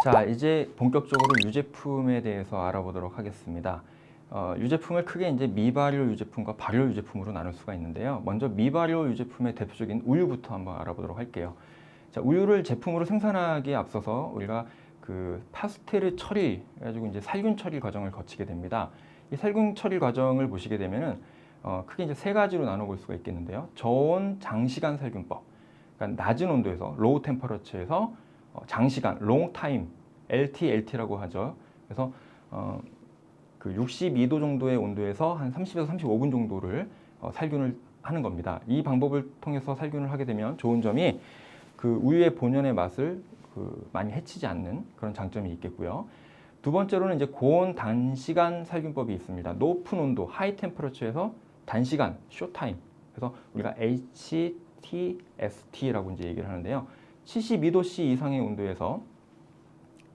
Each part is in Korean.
자, 이제 본격적으로 유제품에 대해서 알아보도록 하겠습니다. 유제품을 크게 이제 미발효 유제품과 발효 유제품으로 나눌 수가 있는데요. 먼저 미발효 유제품의 대표적인 우유부터 한번 알아보도록 할게요. 자, 우유를 제품으로 생산하기에 앞서서 우리가 그 파스테르 처리, 해가지고 이제 살균 처리 과정을 거치게 됩니다. 이 살균 처리 과정을 보시게 되면은 크게 이제 세 가지로 나눠볼 수가 있겠는데요. 저온 장시간 살균법, 그러니까 낮은 온도에서 로우 템퍼러처에서 장시간, 롱 타임, LT라고 하죠. 그래서 그 62도 정도의 온도에서 한 30에서 35분 정도를 살균을 하는 겁니다. 이 방법을 통해서 살균을 하게 되면 좋은 점이 그 우유의 본연의 맛을 많이 해치지 않는 그런 장점이 있겠고요. 두 번째로는 이제 고온 단시간 살균법이 있습니다. 높은 온도, 하이 템퍼러처에서 단시간, 쇼타임. 그래서 우리가 HTST라고 이제 얘기를 하는데요. 72도C 이상의 온도에서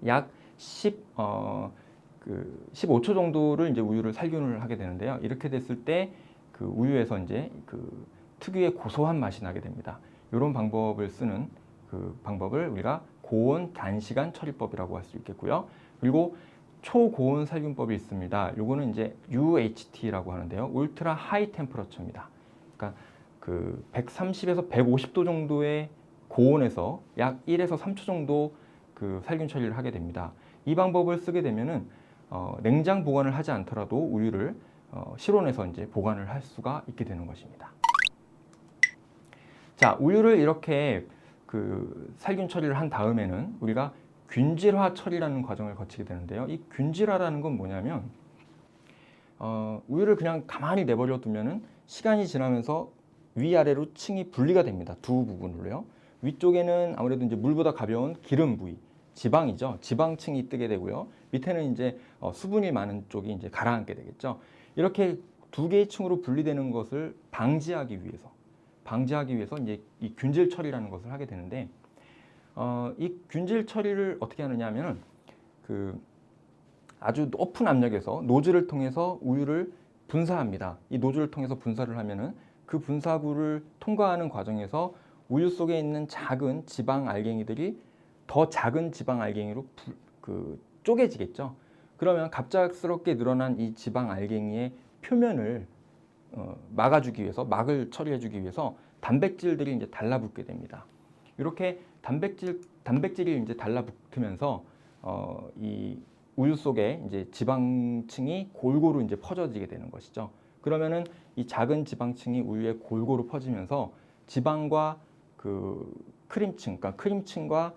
약 15초 정도를 이제 우유를 살균을 하게 되는데요. 이렇게 됐을 때 그 우유에서 이제 그 특유의 고소한 맛이 나게 됩니다. 이런 방법을 쓰는 그 방법을 우리가 고온 단시간 처리법이라고 할 수 있겠고요. 그리고 초고온 살균법이 있습니다. 요거는 이제 UHT라고 하는데요. 울트라 하이 템퍼러처입니다. 그러니까 그 130에서 150도 정도의 고온에서 약 1에서 3초 정도 그 살균 처리를 하게 됩니다. 이 방법을 쓰게 되면은 냉장 보관을 하지 않더라도 우유를 실온에서 이제 보관을 할 수가 있게 되는 것입니다. 자, 우유를 이렇게 그 살균 처리를 한 다음에는 우리가 균질화 처리라는 과정을 거치게 되는데요. 이 균질화라는 건 뭐냐면 우유를 그냥 가만히 내버려 두면은 시간이 지나면서 위아래로 층이 분리가 됩니다. 두 부분으로요. 위쪽에는 아무래도 이제 물보다 가벼운 기름 부위, 지방이죠. 지방층이 뜨게 되고요. 밑에는 이제 수분이 많은 쪽이 이제 가라앉게 되겠죠. 이렇게 두 개의 층으로 분리되는 것을 방지하기 위해서 이제 이 균질 처리라는 것을 하게 되는데, 이 균질 처리를 어떻게 하느냐 하면은 그 아주 높은 압력에서 노즐을 통해서 우유를 분사합니다. 이 노즐을 통해서 분사를 하면은 그 분사구를 통과하는 과정에서 우유 속에 있는 작은 지방 알갱이들이 더 작은 지방 알갱이로 쪼개지겠죠. 그러면 갑작스럽게 늘어난 이 지방 알갱이의 표면을 막아주기 위해서, 막을 처리해주기 위해서 단백질들이 이제 달라붙게 됩니다. 이렇게 단백질이 이제 달라붙으면서 이 우유 속에 이제 지방층이 골고루 이제 퍼져지게 되는 것이죠. 그러면은 이 작은 지방층이 우유에 골고루 퍼지면서 지방과 그 크림층, 그러니까 크림층과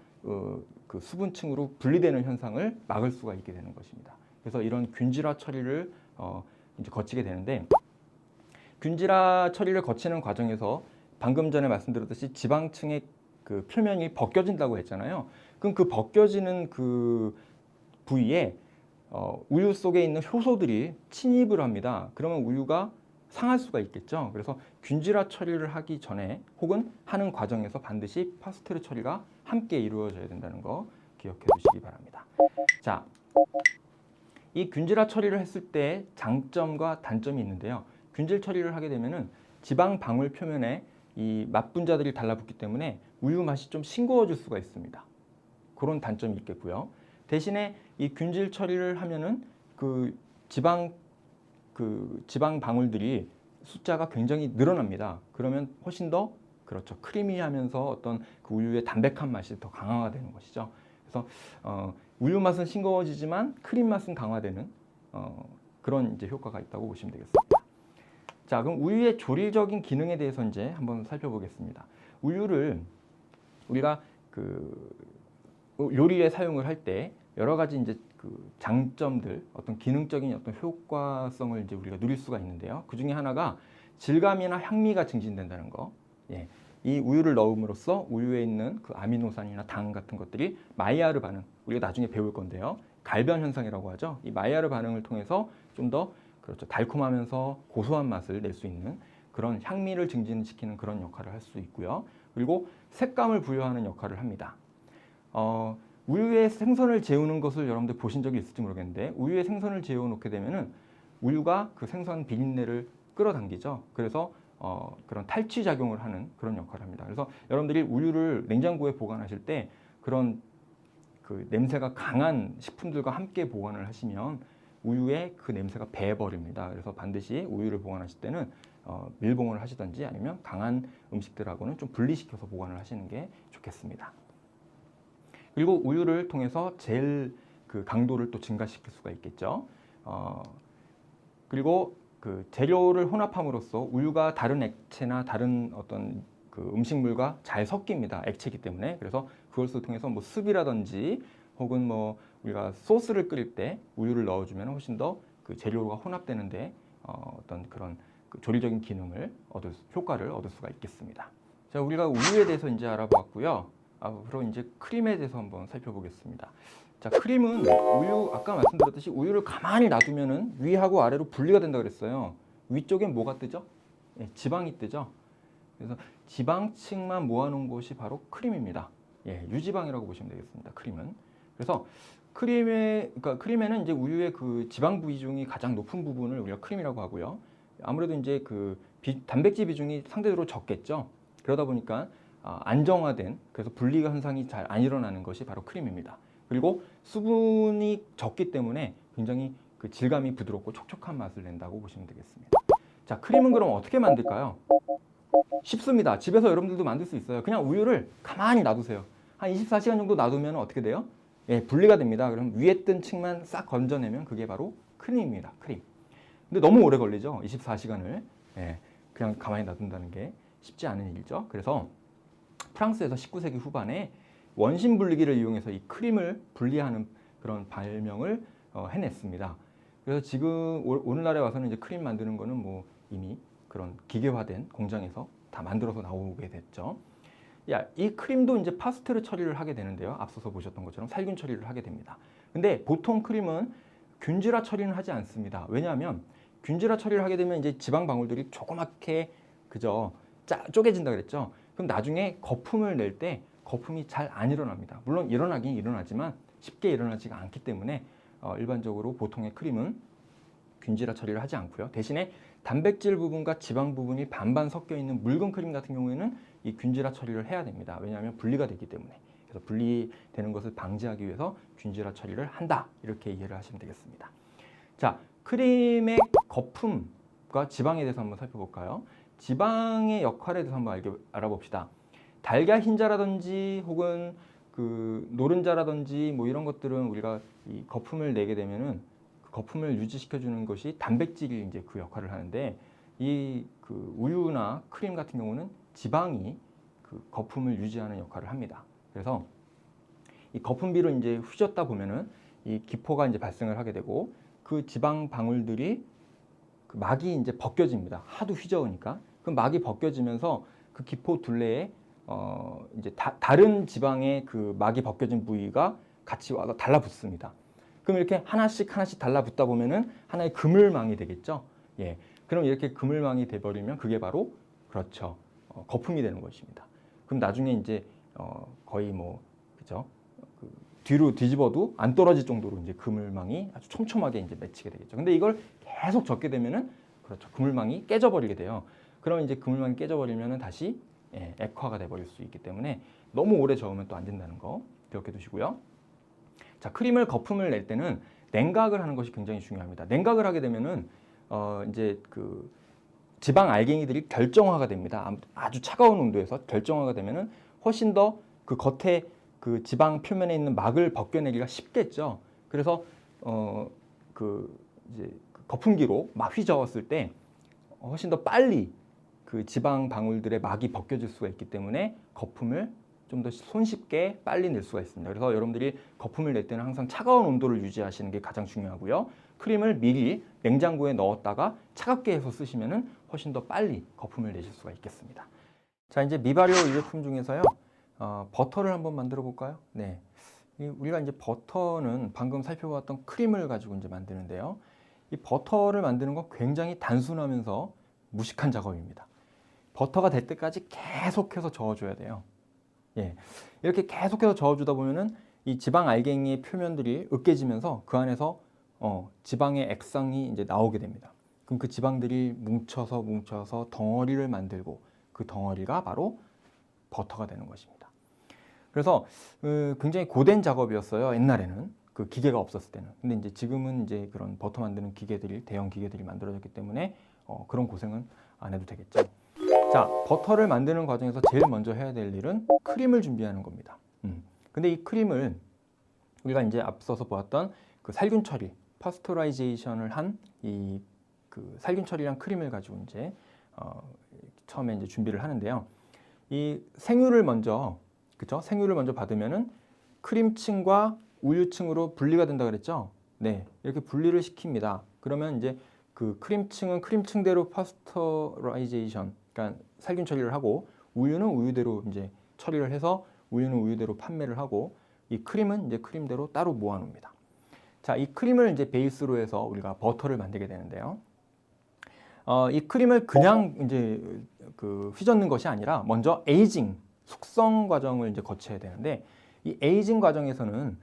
그 수분층으로 분리되는 현상을 막을 수가 있게 되는 것입니다. 그래서 이런 균질화 처리를 이제 거치게 되는데, 균질화 처리를 거치는 과정에서 방금 전에 말씀드렸듯이 지방층의 그 표면이 벗겨진다고 했잖아요. 그럼 그 벗겨지는 그 부위에 우유 속에 있는 효소들이 침입을 합니다. 그러면 우유가 상할 수가 있겠죠. 그래서 균질화 처리를 하기 전에 혹은 하는 과정에서 반드시 파스테르 처리가 함께 이루어져야 된다는 거 기억해 두시기 바랍니다. 자, 이 균질화 처리를 했을 때 장점과 단점이 있는데요. 균질 처리를 하게 되면은 지방 방울 표면에 이 맛분자들이 달라붙기 때문에 우유 맛이 좀 싱거워질 수가 있습니다. 그런 단점이 있겠고요. 대신에 이 균질 처리를 하면은 그 지방 방울들이 숫자가 굉장히 늘어납니다. 그러면 훨씬 더 그렇죠. 크리미하면서 어떤 그 우유의 담백한 맛이 더 강화가 되는 것이죠. 그래서 우유 맛은 싱거워지지만 크림 맛은 강화되는 그런 이제 효과가 있다고 보시면 되겠습니다. 자, 그럼 우유의 조리적인 기능에 대해서 이제 한번 살펴보겠습니다. 우유를 우리가 그 요리에 사용을 할 때 여러 가지 이제 그 장점들, 어떤 기능적인 어떤 효과성을 이제 우리가 누릴 수가 있는데요. 그 중에 하나가 질감이나 향미가 증진된다는 거. 예. 이 우유를 넣음으로써 우유에 있는 그 아미노산이나 당 같은 것들이 마이야르 반응, 우리가 나중에 배울 건데요. 갈변 현상이라고 하죠. 이 마이야르 반응을 통해서 좀 더 그렇죠. 달콤하면서 고소한 맛을 낼 수 있는 그런 향미를 증진시키는 그런 역할을 할 수 있고요. 그리고 색감을 부여하는 역할을 합니다. 우유에 생선을 재우는 것을 여러분들 보신 적이 있을지 모르겠는데, 우유에 생선을 재워 놓게 되면은 우유가 그 생선 비린내를 끌어당기죠. 그래서 그런 탈취 작용을 하는 그런 역할을 합니다. 그래서 여러분들이 우유를 냉장고에 보관하실 때 그런 그 냄새가 강한 식품들과 함께 보관을 하시면 우유에 그 냄새가 배버립니다. 그래서 반드시 우유를 보관하실 때는 밀봉을 하시든지 아니면 강한 음식들하고는 좀 분리시켜서 보관을 하시는 게 좋겠습니다. 그리고 우유를 통해서 제일 그 강도를 또 증가시킬 수가 있겠죠. 그리고 그 재료를 혼합함으로써 우유가 다른 액체나 다른 어떤 그 음식물과 잘 섞입니다. 액체이기 때문에. 그래서 그것을 통해서 뭐 습이라든지 혹은 뭐 우리가 소스를 끓일 때 우유를 넣어주면 훨씬 더 그 재료가 혼합되는데 어떤 그런 그 조리적인 기능을 효과를 얻을 수가 있겠습니다. 자, 우리가 우유에 대해서 이제 알아봤고요. 앞으로 이제 크림에 대해서 한번 살펴보겠습니다. 자, 크림은 우유, 아까 말씀드렸듯이 우유를 가만히 놔두면은 위하고 아래로 분리가 된다 그랬어요. 위쪽엔 뭐가 뜨죠? 예, 지방이 뜨죠. 그래서 지방층만 모아놓은 것이 바로 크림입니다. 예, 유지방이라고 보시면 되겠습니다. 크림은. 그래서 그러니까 크림에는 이제 우유의 그 지방 비중이 가장 높은 부분을 우리가 크림이라고 하고요. 아무래도 이제 그 단백질 비중이 상대적으로 적겠죠. 그러다 보니까 안정화된, 그래서 분리가 현상이 잘 안 일어나는 것이 바로 크림입니다. 그리고 수분이 적기 때문에 굉장히 그 질감이 부드럽고 촉촉한 맛을 낸다고 보시면 되겠습니다. 자, 크림은 그럼 어떻게 만들까요? 쉽습니다. 집에서 여러분들도 만들 수 있어요. 그냥 우유를 가만히 놔두세요. 한 24시간 정도 놔두면 어떻게 돼요? 예, 분리가 됩니다. 그럼 위에 뜬 층만 싹 건져내면 그게 바로 크림입니다. 크림. 근데 너무 오래 걸리죠. 24시간을. 예, 그냥 가만히 놔둔다는 게 쉽지 않은 일이죠. 그래서 프랑스에서 19세기 후반에 원심 분리기를 이용해서 이 크림을 분리하는 그런 발명을 해냈습니다. 그래서 지금 오늘날에 와서는 이제 크림 만드는 거는 뭐 이미 그런 기계화된 공장에서 다 만들어서 나오게 됐죠. 이 크림도 이제 파스텔 처리를 하게 되는데요. 앞서서 보셨던 것처럼 살균 처리를 하게 됩니다. 근데 보통 크림은 균질화 처리는 하지 않습니다. 왜냐하면 균질화 처리를 하게 되면 이제 지방 방울들이 조그맣게 그저 쪼개진다 그랬죠. 그럼 나중에 거품을 낼 때 거품이 잘 안 일어납니다. 물론 일어나긴 일어나지만 쉽게 일어나지가 않기 때문에 일반적으로 보통의 크림은 균질화 처리를 하지 않고요. 대신에 단백질 부분과 지방 부분이 반반 섞여 있는 묽은 크림 같은 경우에는 이 균질화 처리를 해야 됩니다. 왜냐하면 분리가 되기 때문에. 그래서 분리되는 것을 방지하기 위해서 균질화 처리를 한다. 이렇게 이해를 하시면 되겠습니다. 자, 크림의 거품과 지방에 대해서 한번 살펴볼까요? 지방의 역할에 대해서 한번 알아봅시다. 달걀 흰자라든지 혹은 그 노른자라든지 뭐 이런 것들은 우리가 이 거품을 내게 되면은 그 거품을 유지시켜 주는 것이 단백질이 이제 그 역할을 하는데 이 그 우유나 크림 같은 경우는 지방이 그 거품을 유지하는 역할을 합니다. 그래서 이 거품비로 이제 휘젓다 보면은 이 기포가 이제 발생을 하게 되고 그 지방 방울들이 그 막이 이제 벗겨집니다. 하도 휘저으니까. 그 막이 벗겨지면서 그 기포 둘레에 이제 다른 지방의 그 막이 벗겨진 부위가 같이 와서 달라붙습니다. 그럼 이렇게 하나씩 달라붙다 보면은 하나의 그물망이 되겠죠. 예. 그럼 이렇게 그물망이 돼버리면 그게 바로 그렇죠. 거품이 되는 것입니다. 그럼 나중에 이제 거의 뭐 그죠? 그 뒤로 뒤집어도 안 떨어질 정도로 이제 그물망이 아주 촘촘하게 이제 맺히게 되겠죠. 근데 이걸 계속 젓게 되면은 그렇죠. 그물망이 깨져버리게 돼요. 그럼 이제 그물망이 깨져버리면은 다시 액화가 돼버릴 수 있기 때문에 너무 오래 저으면 또 안 된다는 거 기억해 두시고요. 자, 크림을 거품을 낼 때는 냉각을 하는 것이 굉장히 중요합니다. 냉각을 하게 되면은 이제 그 지방 알갱이들이 결정화가 됩니다. 아주 차가운 온도에서 결정화가 되면은 훨씬 더 그 겉에 그 지방 표면에 있는 막을 벗겨내기가 쉽겠죠. 그래서 그 이제 거품기로 막 휘저었을 때 훨씬 더 빨리 그 지방 방울들의 막이 벗겨질 수가 있기 때문에 거품을 좀 더 손쉽게 빨리 낼 수가 있습니다. 그래서 여러분들이 거품을 낼 때는 항상 차가운 온도를 유지하시는 게 가장 중요하고요. 크림을 미리 냉장고에 넣었다가 차갑게 해서 쓰시면은 훨씬 더 빨리 거품을 내실 수가 있겠습니다. 자, 이제 미발효 유제품 중에서요. 버터를 한번 만들어 볼까요? 네. 우리가 이제 버터는 방금 살펴봤던 크림을 가지고 이제 만드는데요. 이 버터를 만드는 건 굉장히 단순하면서 무식한 작업입니다. 버터가 될 때까지 계속해서 저어줘야 돼요. 예. 이렇게 계속해서 저어주다 보면은 이 지방 알갱이의 표면들이 으깨지면서 그 안에서 지방의 액상이 이제 나오게 됩니다. 그럼 그 지방들이 뭉쳐서 덩어리를 만들고 그 덩어리가 바로 버터가 되는 것입니다. 그래서 굉장히 고된 작업이었어요. 옛날에는 그 기계가 없었을 때는. 근데 이제 지금은 이제 그런 버터 만드는 기계들이 대형 기계들이 만들어졌기 때문에 그런 고생은 안 해도 되겠죠. 자, 버터를 만드는 과정에서 제일 먼저 해야 될 일은 크림을 준비하는 겁니다. 근데 이 크림을 우리가 이제 앞서서 보았던 그 살균 처리, 파스처라이제이션을 한 이 그 살균 처리한 크림을 가지고 이제 처음에 이제 준비를 하는데요. 이 생유를 먼저, 그쵸? 생유를 먼저 받으면은 크림층과 우유층으로 분리가 된다 그랬죠? 네, 이렇게 분리를 시킵니다. 그러면 이제 그 크림층은 크림층대로 파스처라이제이션, 그러니까 살균 처리를 하고, 우유는 우유대로 이제 처리를 해서 우유는 우유대로 판매를 하고, 이 크림은 이제 크림대로 따로 모아놓습니다. 자, 이 크림을 이제 베이스로 해서 우리가 버터를 만들게 되는데요. 이 크림을 그냥 이제 그 휘젓는 것이 아니라 먼저 에이징, 숙성 과정을 이제 거쳐야 되는데, 이 에이징 과정에서는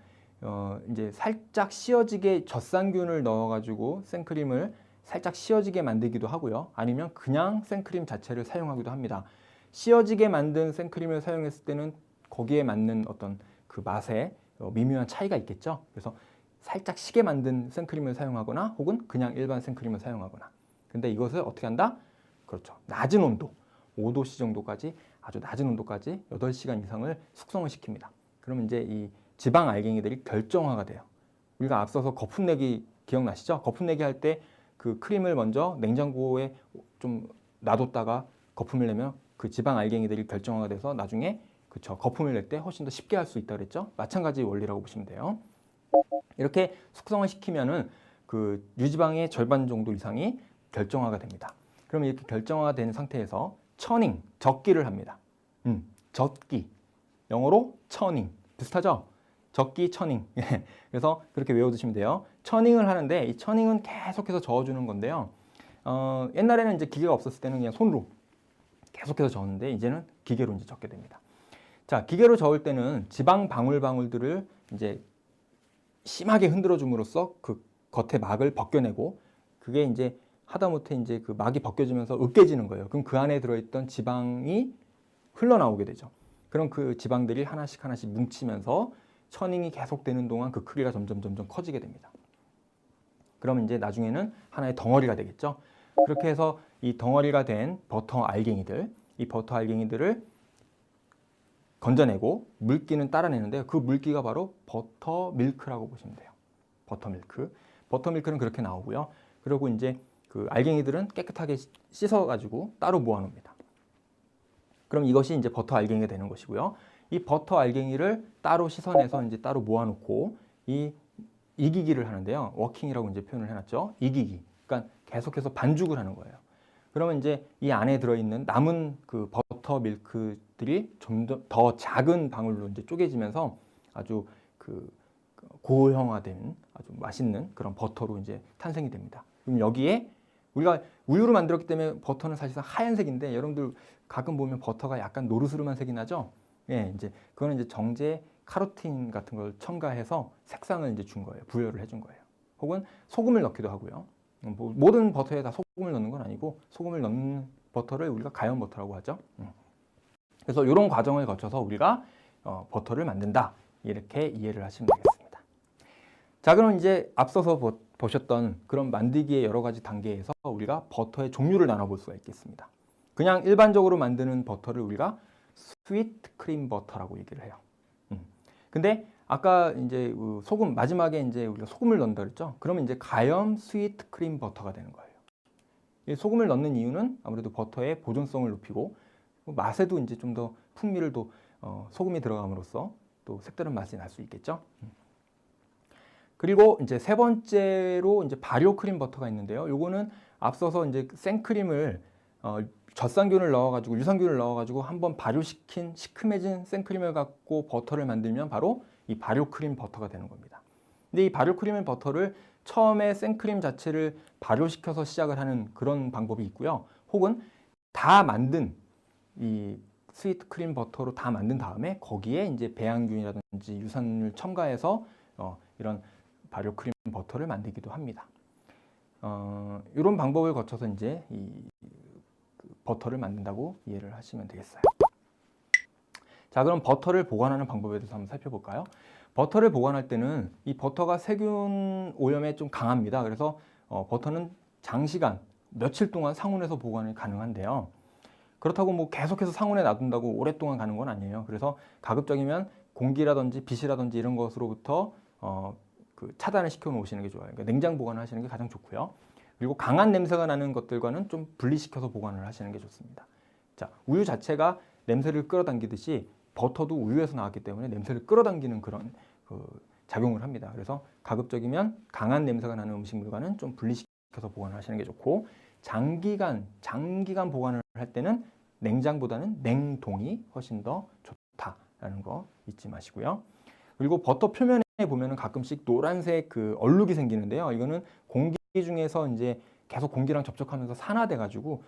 이제 살짝 씌어지게 젖산균을 넣어가지고 생크림을 살짝 씌어지게 만들기도 하고요. 아니면 그냥 생크림 자체를 사용하기도 합니다. 씌어지게 만든 생크림을 사용했을 때는 거기에 맞는 어떤 그 맛에 미묘한 차이가 있겠죠. 그래서 살짝 시게 만든 생크림을 사용하거나 혹은 그냥 일반 생크림을 사용하거나. 근데 이것을 어떻게 한다? 그렇죠. 낮은 온도, 5도씨 정도까지, 아주 낮은 온도까지 8시간 이상을 숙성을 시킵니다. 그러면 이제 이 지방 알갱이들이 결정화가 돼요. 우리가 앞서서 거품 내기 기억나시죠? 거품 내기 할 때 그 크림을 먼저 냉장고에 좀 놔뒀다가 거품을 내면 그 지방 알갱이들이 결정화가 돼서 나중에 그쵸, 거품을 낼 때 훨씬 더 쉽게 할 수 있다 그랬죠? 마찬가지 원리라고 보시면 돼요. 이렇게 숙성을 시키면은 그 유지방의 절반 정도 이상이 결정화가 됩니다. 그럼 이렇게 결정화가 된 상태에서 처닝, 적기를 합니다. 적기, 영어로 처닝, 비슷하죠? 적기, 처닝. 그래서 그렇게 외워두시면 돼요. 처닝을 하는데 이 처닝은 계속해서 저어주는 건데요. 옛날에는 이제 기계가 없었을 때는 그냥 손으로 계속해서 저었는데 이제는 기계로 이제 적게 됩니다. 자, 기계로 저을 때는 지방 방울방울들을 이제 심하게 흔들어 줌으로써 그 겉에 막을 벗겨내고 그게 이제 하다못해 이제 그 막이 벗겨지면서 으깨지는 거예요. 그럼 그 안에 들어있던 지방이 흘러나오게 되죠. 그럼 그 지방들이 하나씩 하나씩 뭉치면서 처닝이 계속되는 동안 그 크기가 점점 커지게 됩니다. 그러면 이제 나중에는 하나의 덩어리가 되겠죠. 그렇게 해서 이 덩어리가 된 버터 알갱이들, 이 버터 알갱이들을 건져내고 물기는 따라내는데요. 그 물기가 바로 버터밀크라고 보시면 돼요. 버터밀크. 버터밀크는 그렇게 나오고요. 그리고 이제 그 알갱이들은 깨끗하게 씻어가지고 따로 모아놓습니다. 그럼 이것이 이제 버터 알갱이가 되는 것이고요. 이 버터 알갱이를 따로 씻어내서 이제 따로 모아놓고 이 이기기를 하는데요. 워킹이라고 이제 표현을 해놨죠. 이기기. 그러니까 계속해서 반죽을 하는 거예요. 그러면 이제 이 안에 들어있는 남은 그 버터 밀크들이 좀 더 작은 방울로 이제 쪼개지면서 아주 그 고형화된 아주 맛있는 그런 버터로 이제 탄생이 됩니다. 그럼 여기에 우리가 우유로 만들었기 때문에 버터는 사실상 하얀색인데 여러분들 가끔 보면 버터가 약간 노르스름한 색이 나죠? 예, 이제 그거는 이제 정제 카로틴 같은 걸 첨가해서 색상을 이제 준 거예요. 부여를 해준 거예요. 혹은 소금을 넣기도 하고요. 뭐 모든 버터에 다 소금을 넣는 건 아니고 소금을 넣는 버터를 우리가 가염 버터라고 하죠. 그래서 이런 과정을 거쳐서 우리가 버터를 만든다. 이렇게 이해를 하시면 되겠습니다. 자, 그럼 이제 앞서서 보셨던 그런 만들기의 여러 가지 단계에서 우리가 버터의 종류를 나눠볼 수가 있겠습니다. 그냥 일반적으로 만드는 버터를 우리가 스위트 크림 버터라고 얘기를 해요. 근데 아까 이제 소금 마지막에 이제 우리가 소금을 넣는다 그랬죠. 그러면 이제 가염 스위트 크림 버터가 되는 거예요. 이 소금을 넣는 이유는 아무래도 버터의 보존성을 높이고 맛에도 이제 좀 더 풍미를 또 소금이 들어감으로써 또 색다른 맛이 날 수 있겠죠. 그리고 이제 세 번째로 이제 발효 크림 버터가 있는데요. 요거는 앞서서 이제 생크림을 젖산균을 넣어가지고 유산균을 넣어가지고 한번 발효시킨 시큼해진 생크림을 갖고 버터를 만들면 바로 이 발효 크림 버터가 되는 겁니다. 근데 이 발효 크림 버터를 처음에 생크림 자체를 발효시켜서 시작을 하는 그런 방법이 있고요. 혹은 다 만든 이 스위트 크림 버터로 다 만든 다음에 거기에 이제 배양균이라든지 유산균을 첨가해서 이런 발효 크림 버터를 만들기도 합니다. 이런 방법을 거쳐서 이제 이 버터를 만든다고 이해를 하시면 되겠어요. 자, 그럼 버터를 보관하는 방법에 대해서 한번 살펴볼까요? 버터를 보관할 때는 이 버터가 세균 오염에 좀 강합니다. 그래서 버터는 장시간, 며칠 동안 상온에서 보관이 가능한데요. 그렇다고 뭐 계속해서 상온에 놔둔다고 오랫동안 가는 건 아니에요. 그래서 가급적이면 공기라든지 빛이라든지 이런 것으로부터 차단을 시켜 놓으시는 게 좋아요. 그러니까 냉장 보관을 하시는 게 가장 좋고요. 그리고 강한 냄새가 나는 것들과는 좀 분리시켜서 보관을 하시는 게 좋습니다. 자, 우유 자체가 냄새를 끌어당기듯이 버터도 우유에서 나왔기 때문에 냄새를 끌어당기는 그런 작용을 합니다. 그래서 가급적이면 강한 냄새가 나는 음식물과는 좀 분리시켜서 보관을 하시는 게 좋고, 장기간 보관을 할 때는 냉장보다는 냉동이 훨씬 더 좋다라는 거 잊지 마시고요. 그리고 버터 표면에 보면은 가끔씩 노란색 얼룩이 생기는데요. 이거는 공기 중에서 이제 계속 공기랑 접촉하면서 산화돼 가지고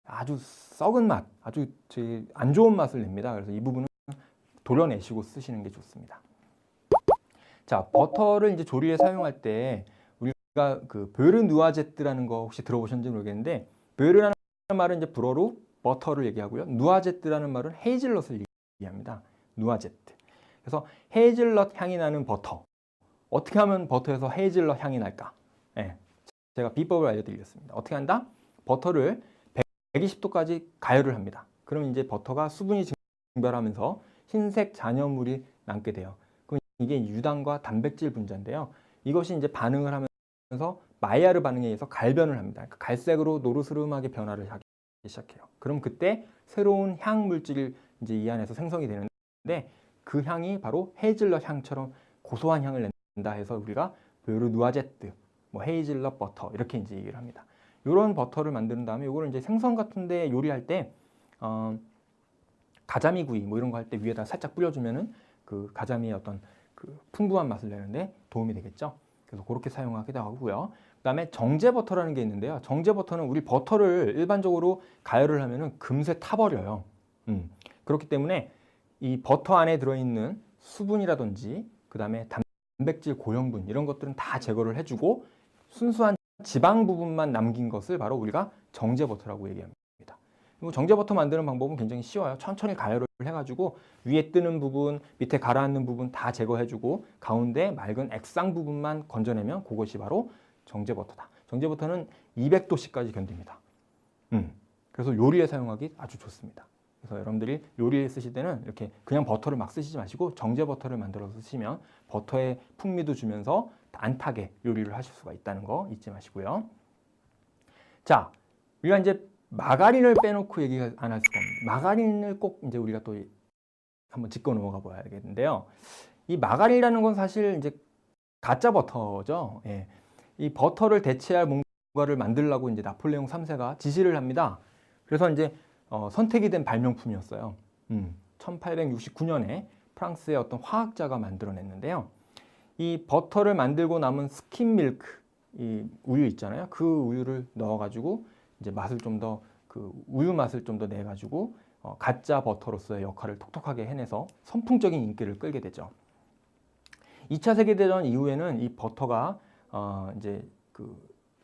아주 썩은 맛, 아주 안 좋은 맛을 냅니다. 그래서 이 부분은 도려내시고 쓰시는 게 좋습니다. 자, 버터를 이제 조리에 사용할 때 우리가 베르 누아제트라는 거 혹시 들어보셨는지 모르겠는데, 베르라는 말은 이제 불어로 버터를 얘기하고요. 누아제트라는 말은 헤이즐넛을 얘기합니다. 누아제트. 그래서 헤이즐넛 향이 나는 버터. 어떻게 하면 버터에서 헤이즐넛 향이 날까? 네, 제가 비법을 알려드리겠습니다. 어떻게 한다? 버터를 120도까지 가열을 합니다. 그럼 이제 버터가 수분이 증발하면서 흰색 잔여물이 남게 돼요. 그럼 이게 유당과 단백질 분자인데요. 이것이 이제 반응을 하면서 마이야르 반응에 의해서 갈변을 합니다. 그러니까 갈색으로 노르스름하게 변화를 하기 시작해요. 그럼 그때 새로운 향 물질이 이제 이 안에서 생성이 되는데, 그 향이 바로 헤이즐넛 향처럼 고소한 향을 낸다 해서 우리가 베르 누아제트, 뭐 헤이즐넛 버터 이렇게 이제 얘기를 합니다. 이런 버터를 만든 다음에 이거를 이제 생선 같은데 요리할 때 가자미 구이 뭐 이런 거 할 때 위에다 살짝 뿌려주면은 그 가자미의 어떤 풍부한 맛을 내는데 도움이 되겠죠. 그래서 그렇게 사용하기도 하고요. 그다음에 정제 버터라는 게 있는데요. 정제 버터는 우리 버터를 일반적으로 가열을 하면은 금세 타버려요. 그렇기 때문에 이 버터 안에 들어있는 수분이라든지 그다음에 단백질 고형분 이런 것들은 다 제거를 해주고 순수한 지방 부분만 남긴 것을 바로 우리가 정제 버터라고 얘기합니다. 그리고 정제 버터 만드는 방법은 굉장히 쉬워요. 천천히 가열을 해가지고 위에 뜨는 부분, 밑에 가라앉는 부분 다 제거해주고 가운데 맑은 액상 부분만 건져내면 그것이 바로 정제 버터다. 정제 버터는 200도씨까지 견딥니다. 그래서 요리에 사용하기 아주 좋습니다. 그래서 여러분들이 요리에 쓰실 때는 이렇게 그냥 버터를 막 쓰시지 마시고 정제 버터를 만들어서 쓰시면 버터의 풍미도 주면서 안 타게 요리를 하실 수가 있다는 거 잊지 마시고요. 자, 우리가 이제 마가린을 빼놓고 얘기 안 할 수가 없습니다. 마가린을 꼭 이제 우리가 또 한번 짚고 넘어가 봐야겠는데요. 이 마가린이라는 건 사실 이제 가짜 버터죠. 예. 이 버터를 대체할 뭔가를 만들려고 이제 나폴레옹 3세가 지시를 합니다. 그래서 이제 선택이 된 발명품이었어요. 1869년에 프랑스의 어떤 화학자가 만들어냈는데요. 이 버터를 만들고 남은 스kim 밀크, 이 우유 있잖아요. 그 우유를 넣어가지고 이제 맛을 좀 더 우유 맛을 좀 더 내가지고 가짜 버터로서의 역할을 톡톡하게 해내서 선풍적인 인기를 끌게 되죠. 2차 세계대전 이후에는 이 버터가 이제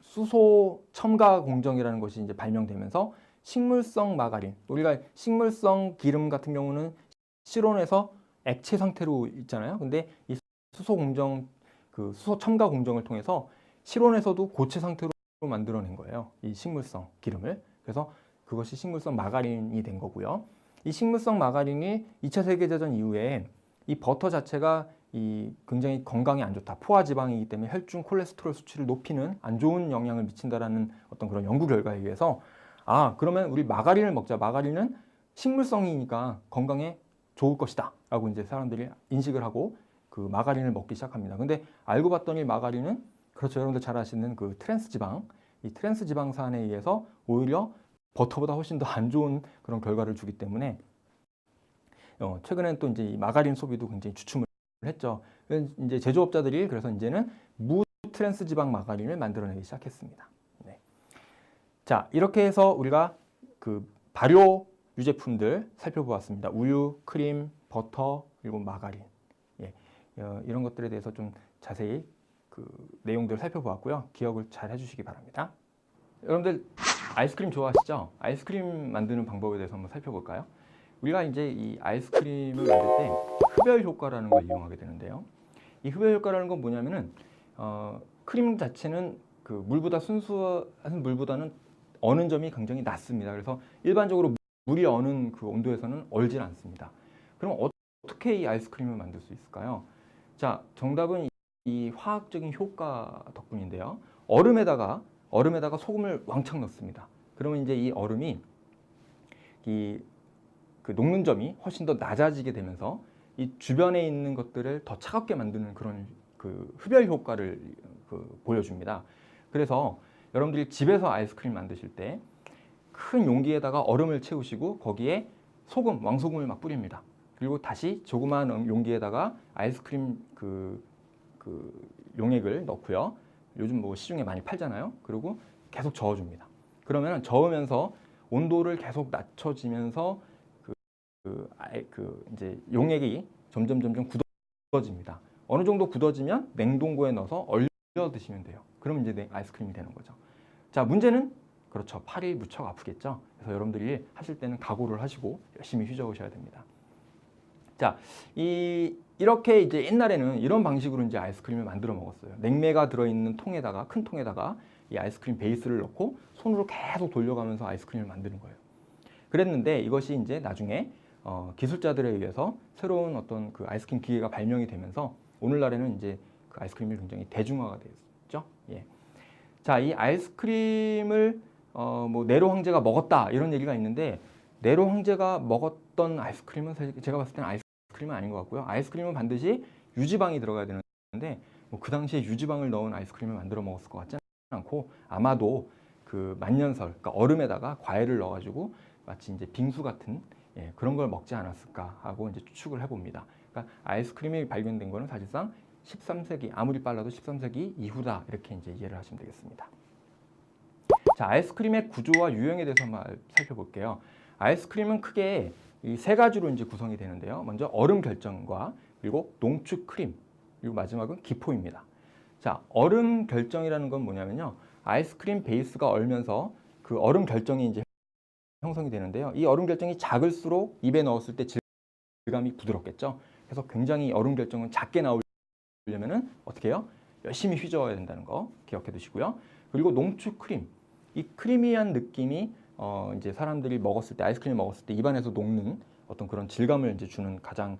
수소 첨가 공정이라는 것이 이제 발명되면서 식물성 마가린, 우리가 식물성 기름 같은 경우는 실온에서 액체 상태로 있잖아요. 근데 이 수소 공정, 수소 첨가 공정을 통해서 실온에서도 고체 상태로 만들어낸 거예요. 이 식물성 기름을. 그래서 그것이 식물성 마가린이 된 거고요. 이 식물성 마가린이 2차 세계대전 이후에 이 버터 자체가 굉장히 건강에 안 좋다. 포화 지방이기 때문에 혈중 콜레스테롤 수치를 높이는 안 좋은 영향을 미친다라는 어떤 그런 연구 결과에 의해서 그러면 우리 마가린을 먹자. 마가린은 식물성이니까 건강에 좋을 것이다. 라고 이제 사람들이 인식을 하고 그 마가린을 먹기 시작합니다. 근데 알고 봤더니 마가린은 그렇죠. 여러분들 잘 아시는 트랜스 지방, 이 트랜스 지방산에 의해서 오히려 버터보다 훨씬 더 안 좋은 그런 결과를 주기 때문에 최근에는 또 이제 이 마가린 소비도 굉장히 주춤을 했죠. 이제 제조업자들이 그래서 이제는 무 트랜스 지방 마가린을 만들어내기 시작했습니다. 네. 자, 이렇게 해서 우리가 발효 유제품들 살펴보았습니다. 우유, 크림, 버터, 그리고 마가린. 예. 이런 것들에 대해서 좀 자세히 내용들을 살펴보았고요. 기억을 잘 해주시기 바랍니다. 여러분들 아이스크림 좋아하시죠? 아이스크림 만드는 방법에 대해서 한번 살펴볼까요? 우리가 이제 이 아이스크림을 만들 때 흡열 효과라는 걸 이용하게 되는데요. 이 흡열 효과라는 건 뭐냐면은 크림 자체는 그 물보다 순수한 물보다는 어는 점이 굉장히 낮습니다. 그래서 일반적으로 물이 어는 그 온도에서는 얼질 않습니다. 그럼 어떻게 이 아이스크림을 만들 수 있을까요? 자, 정답은 이 화학적인 효과 덕분인데요. 얼음에다가 소금을 왕창 넣습니다. 그러면 이제 이 얼음이 그 녹는 점이 훨씬 더 낮아지게 되면서 이 주변에 있는 것들을 더 차갑게 만드는 그런 그 흡열 효과를 보여줍니다. 그래서 여러분들이 집에서 아이스크림 만드실 때 큰 용기에다가 얼음을 채우시고 거기에 왕소금을 막 뿌립니다. 그리고 다시 조그마한 용기에다가 아이스크림 그 용액을 넣고요. 요즘 뭐 시중에 많이 팔잖아요. 그리고 계속 저어줍니다. 그러면 저으면서 온도를 계속 낮춰지면서 이제 용액이 점점 굳어집니다. 어느 정도 굳어지면 냉동고에 넣어서 얼려 드시면 돼요. 그럼 이제 아이스크림이 되는 거죠. 자, 문제는 그렇죠. 팔이 무척 아프겠죠. 그래서 여러분들이 하실 때는 각오를 하시고 열심히 휘저으셔야 됩니다. 자, 이렇게 이제 옛날에는 이런 방식으로 이제 아이스크림을 만들어 먹었어요. 냉매가 들어있는 통에다가, 큰 통에다가 이 아이스크림 베이스를 넣고 손으로 계속 돌려가면서 아이스크림을 만드는 거예요. 그랬는데 이것이 이제 나중에 기술자들에 의해서 새로운 어떤 그 아이스크림 기계가 발명이 되면서 오늘날에는 이제 그 아이스크림이 굉장히 대중화가 됐죠. 예. 자, 이 아이스크림을 뭐 네로 황제가 먹었다 이런 얘기가 있는데 네로 황제가 먹었던 아이스크림은 사실 제가 봤을 때는 아이스크림은 아닌 것 같고요. 아이스크림은 반드시 유지방이 들어가야 되는데 뭐 그 당시에 유지방을 넣은 아이스크림을 만들어 먹었을 것 같지는 않고 아마도 그 만년설, 그러니까 얼음에다가 과일을 넣어가지고 마치 이제 빙수 같은 그런 걸 먹지 않았을까 하고 이제 추측을 해봅니다. 그러니까 아이스크림이 발견된 거는 사실상 13세기, 아무리 빨라도 13세기 이후다 이렇게 이제 이해를 하시면 되겠습니다. 자, 아이스크림의 구조와 유형에 대해서 한번 살펴볼게요. 아이스크림은 크게 이 세 가지로 이제 구성이 되는데요. 먼저 얼음 결정과 그리고 농축 크림, 그리고 마지막은 기포입니다. 자, 얼음 결정이라는 건 뭐냐면요. 아이스크림 베이스가 얼면서 그 얼음 결정이 이제 형성이 되는데요. 이 얼음 결정이 작을수록 입에 넣었을 때 질감이 부드럽겠죠. 그래서 굉장히 얼음 결정은 작게 나오려면은 어떻게 해요? 열심히 휘저어야 된다는 거 기억해 두시고요. 그리고 농축 크림, 이 크리미한 느낌이 이제 사람들이 먹었을 때 아이스크림 먹었을 때 입안에서 녹는 어떤 그런 질감을 이제 주는 가장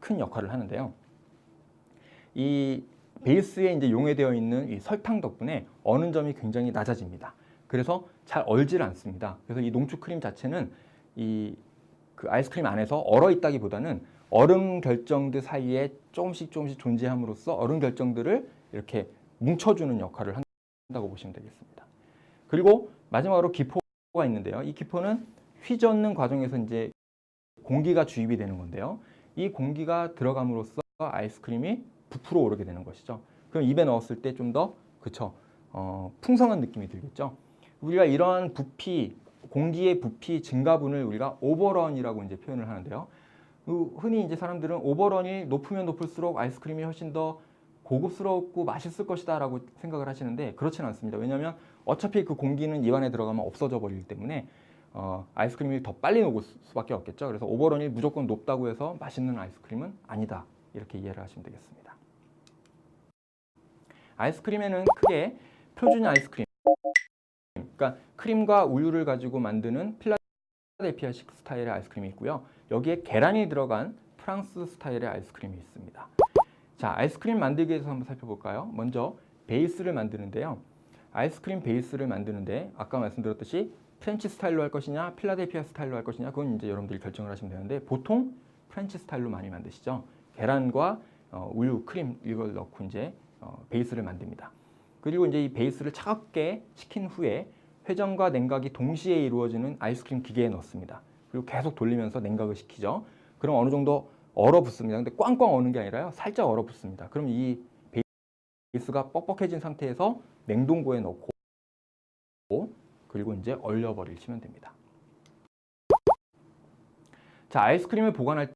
큰 역할을 하는데요. 이 베이스에 이제 용해되어 있는 이 설탕 덕분에 어는 점이 굉장히 낮아집니다. 그래서 잘 얼질 않습니다. 그래서 이 농축 크림 자체는 그 아이스크림 안에서 얼어 있다기보다는 얼음 결정들 사이에 조금씩 존재함으로써 얼음 결정들을 이렇게 뭉쳐주는 역할을 한다고 보시면 되겠습니다. 그리고 마지막으로 기포가 있는데요. 이 기포는 휘젓는 과정에서 이제 공기가 주입이 되는 건데요. 이 공기가 들어감으로써 아이스크림이 부풀어 오르게 되는 것이죠. 그럼 입에 넣었을 때 좀 더 풍성한 느낌이 들겠죠. 우리가 이러한 부피, 공기의 부피 증가분을 우리가 오버런이라고 이제 표현을 하는데요. 흔히 이제 사람들은 오버런이 높으면 높을수록 아이스크림이 훨씬 더 고급스럽고 맛있을 것이다라고 생각을 하시는데 그렇지는 않습니다. 왜냐하면 어차피 그 공기는 입안에 들어가면 없어져 버리기 때문에 아이스크림이 더 빨리 녹을 수밖에 없겠죠. 그래서 오버런이 무조건 높다고 해서 맛있는 아이스크림은 아니다. 이렇게 이해를 하시면 되겠습니다. 아이스크림에는 크게 표준 아이스크림, 그러니까 크림과 우유를 가지고 만드는 필라델피아식 스타일의 아이스크림이 있고요. 여기에 계란이 들어간 프랑스 스타일의 아이스크림이 있습니다. 자, 아이스크림 만들기에 대해서 한번 살펴볼까요? 먼저 베이스를 만드는데요. 아이스크림 베이스를 만드는데 아까 말씀드렸듯이 프렌치 스타일로 할 것이냐 필라델피아 스타일로 할 것이냐 그건 이제 여러분들이 결정을 하시면 되는데 보통 프렌치 스타일로 많이 만드시죠. 계란과 우유, 크림 이걸 넣고 이제 베이스를 만듭니다. 그리고 이제 이 베이스를 차갑게 식힌 후에 회전과 냉각이 동시에 이루어지는 아이스크림 기계에 넣습니다. 그리고 계속 돌리면서 냉각을 시키죠. 그럼 어느 정도 얼어붙습니다. 근데 꽝꽝 어는 게 아니라요. 살짝 얼어붙습니다. 그럼 이 베이스가 뻑뻑해진 상태에서 냉동고에 넣고 그리고 이제 얼려버리시면 됩니다. 자, 아이스크림을 보관할